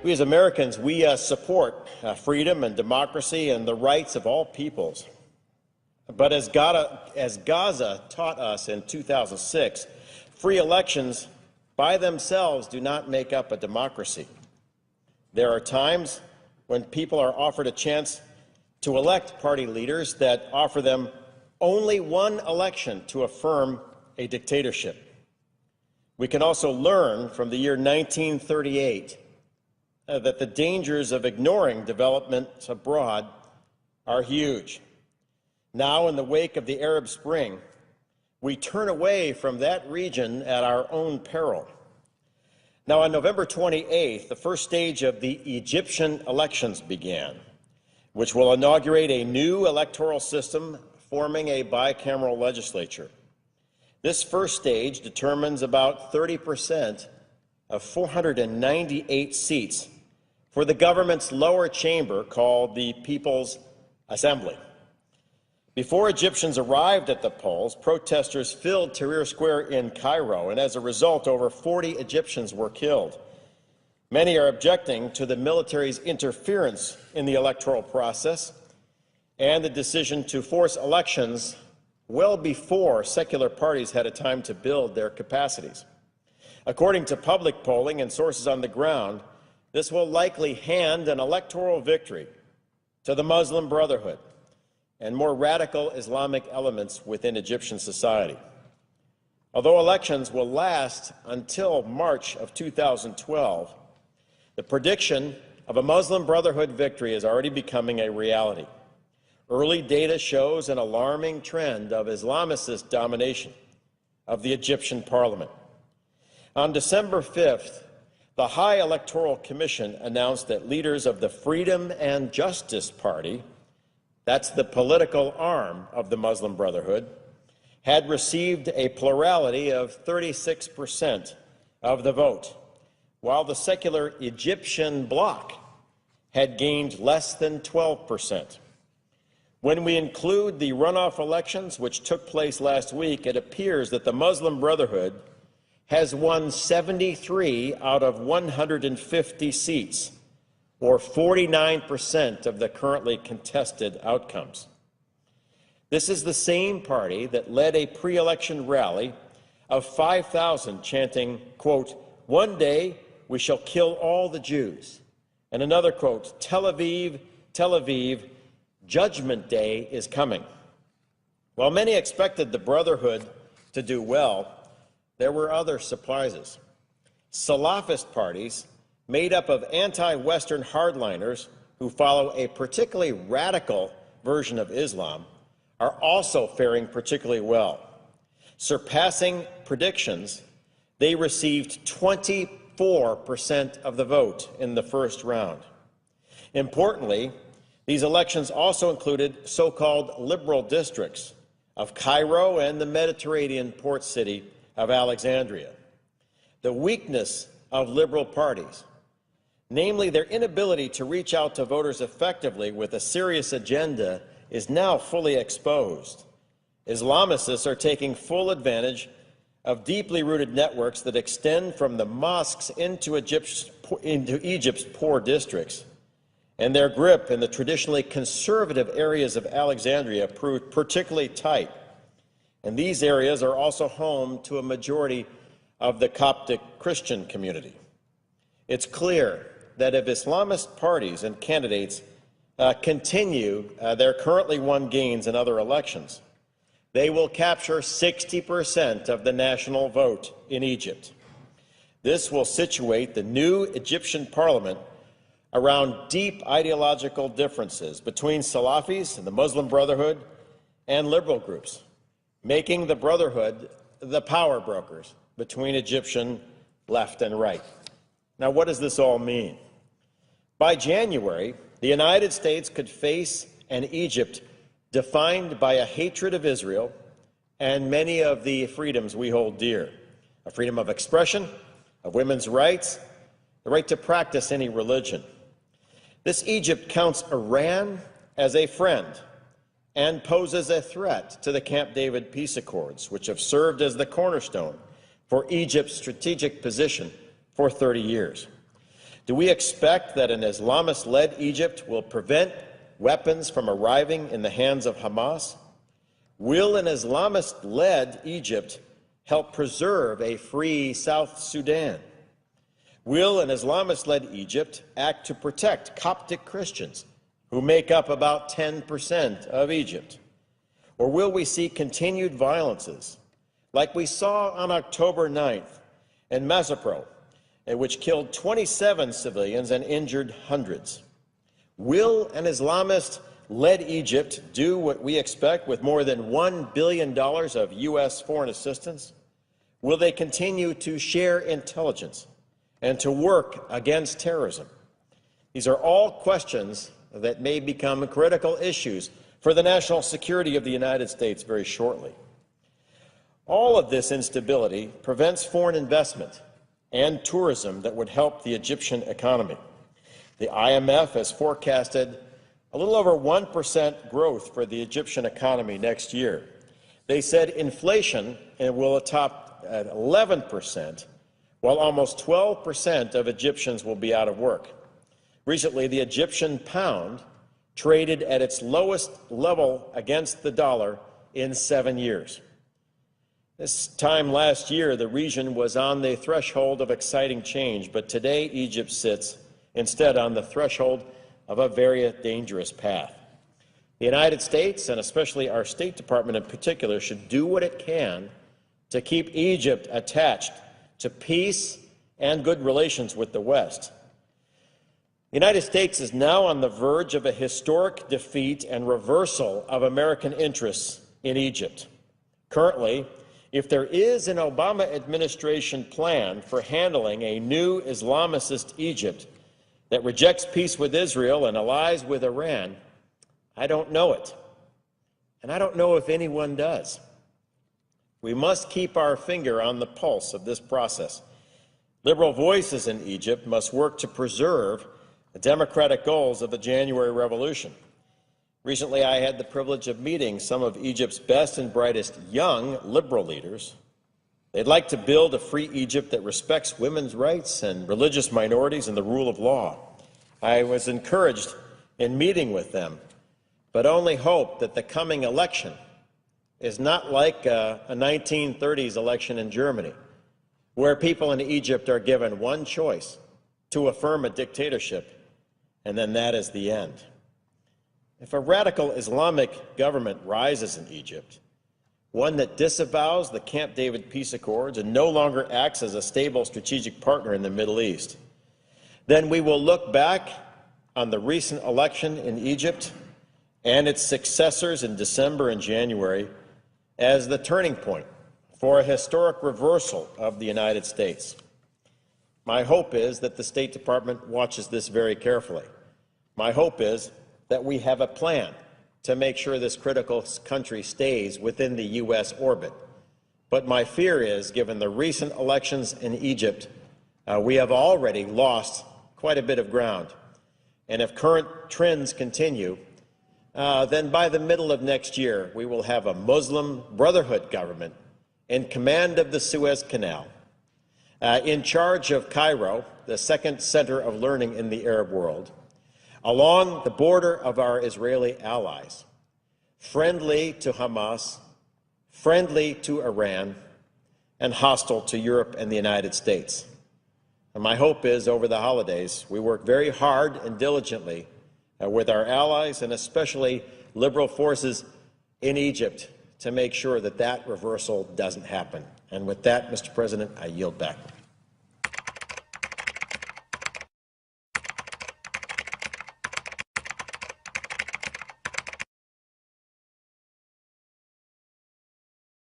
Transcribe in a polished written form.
We as Americans, we support freedom and democracy and the rights of all peoples. But as Gaza taught us in 2006, free elections by themselves do not make up a democracy. There are times when people are offered a chance to elect party leaders that offer them only one election to affirm a dictatorship. We can also learn from the year 1938 that the dangers of ignoring developments abroad are huge. Now, in the wake of the Arab Spring, we turn away from that region at our own peril. Now, on November 28th, the first stage of the Egyptian elections began, which will inaugurate a new electoral system forming a bicameral legislature. This first stage determines about 30% of 498 seats for the government's lower chamber called the People's Assembly. Before Egyptians arrived at the polls, protesters filled Tahrir Square in Cairo, and as a result, over 40 Egyptians were killed. Many are objecting to the military's interference in the electoral process and the decision to force elections well before secular parties had a time to build their capacities. According to public polling and sources on the ground, this will likely hand an electoral victory to the Muslim Brotherhood and more radical Islamic elements within Egyptian society. Although elections will last until March of 2012, the prediction of a Muslim Brotherhood victory is already becoming a reality. Early data shows an alarming trend of Islamicist domination of the Egyptian parliament. On December 5th, the High Electoral Commission announced that leaders of the Freedom and Justice Party, that's the political arm of the Muslim Brotherhood, had received a plurality of 36% of the vote, while the secular Egyptian bloc had gained less than 12%. When we include the runoff elections, which took place last week, it appears that the Muslim Brotherhood has won 73 out of 150 seats, or 49% of the currently contested outcomes. This is the same party that led a pre-election rally of 5,000 chanting, quote, "One day we shall kill all the Jews," and another quote, Tel Aviv, Judgment Day is coming." While many expected the Brotherhood to do well, there were other surprises. Salafist parties made up of anti-Western hardliners who follow a particularly radical version of Islam are also faring particularly well. Surpassing predictions, they received 24% of the vote in the first round. Importantly, these elections also included so-called liberal districts of Cairo and the Mediterranean port city of Alexandria. The weakness of liberal parties, namely their inability to reach out to voters effectively with a serious agenda, is now fully exposed. Islamicists are taking full advantage of deeply rooted networks that extend from the mosques into Egypt's poor districts, and their grip in the traditionally conservative areas of Alexandria proved particularly tight. And these areas are also home to a majority of the Coptic Christian community. It's clear that if Islamist parties and candidates continue their currently won gains in other elections, they will capture 60% of the national vote in Egypt. This will situate the new Egyptian parliament around deep ideological differences between Salafis and the Muslim Brotherhood and liberal groups, making the Brotherhood the power brokers between Egyptian left and right. Now, what does this all mean? By January, the United States could face an Egypt defined by a hatred of Israel and many of the freedoms we hold dear: a freedom of expression, of women's rights, the right to practice any religion. This Egypt counts Iran as a friend and poses a threat to the Camp David peace accords, which have served as the cornerstone for Egypt's strategic position for 30 years. Do we expect that an Islamist-led Egypt will prevent weapons from arriving in the hands of Hamas? Will an Islamist-led Egypt help preserve a free South Sudan? Will an Islamist-led Egypt act to protect Coptic Christians, who make up about 10% of Egypt? Or will we see continued violences, like we saw on October 9th in Mesopro, which killed 27 civilians and injured hundreds? Will an Islamist-led Egypt do what we expect with more than $1 billion of U.S. foreign assistance? Will they continue to share intelligence and to work against terrorism? These are all questions that may become critical issues for the national security of the United States very shortly. All of this instability prevents foreign investment and tourism that would help the Egyptian economy. The IMF has forecasted a little over 1% growth for the Egyptian economy next year. They said inflation will top at 11%, while almost 12% of Egyptians will be out of work. Recently, the Egyptian pound traded at its lowest level against the dollar in 7 years. This time last year, the region was on the threshold of exciting change, but today Egypt sits instead on the threshold of a very dangerous path. The United States, and especially our State Department in particular, should do what it can to keep Egypt attached to peace and good relations with the West. The United States is now on the verge of a historic defeat and reversal of American interests in Egypt. Currently, if there is an Obama administration plan for handling a new Islamist Egypt that rejects peace with Israel and allies with Iran, I don't know it. And I don't know if anyone does. We must keep our finger on the pulse of this process. Liberal voices in Egypt must work to preserve the democratic goals of the January Revolution. Recently, I had the privilege of meeting some of Egypt's best and brightest young liberal leaders. They'd like to build a free Egypt that respects women's rights and religious minorities and the rule of law. I was encouraged in meeting with them, but only hope that the coming election is not like a 1930s election in Germany, where people in Egypt are given one choice: to affirm a dictatorship, and then that is the end. If a radical Islamic government rises in Egypt, one that disavows the Camp David peace accords and no longer acts as a stable strategic partner in the Middle East, then we will look back on the recent election in Egypt and its successors in December and January as the turning point for a historic reversal of the United States. My hope is that the State Department watches this very carefully. My hope is that we have a plan to make sure this critical country stays within the U.S. orbit. But my fear is, given the recent elections in Egypt, we have already lost quite a bit of ground. And if current trends continue, then by the middle of next year, we will have a Muslim Brotherhood government in command of the Suez Canal, in charge of Cairo, the second center of learning in the Arab world, along the border of our Israeli allies, friendly to Hamas, friendly to Iran, and hostile to Europe and the United States. And my hope is, over the holidays, we work very hard and diligently with our allies, and especially liberal forces in Egypt, to make sure that that reversal doesn't happen. And with that, Mr. President, I yield back.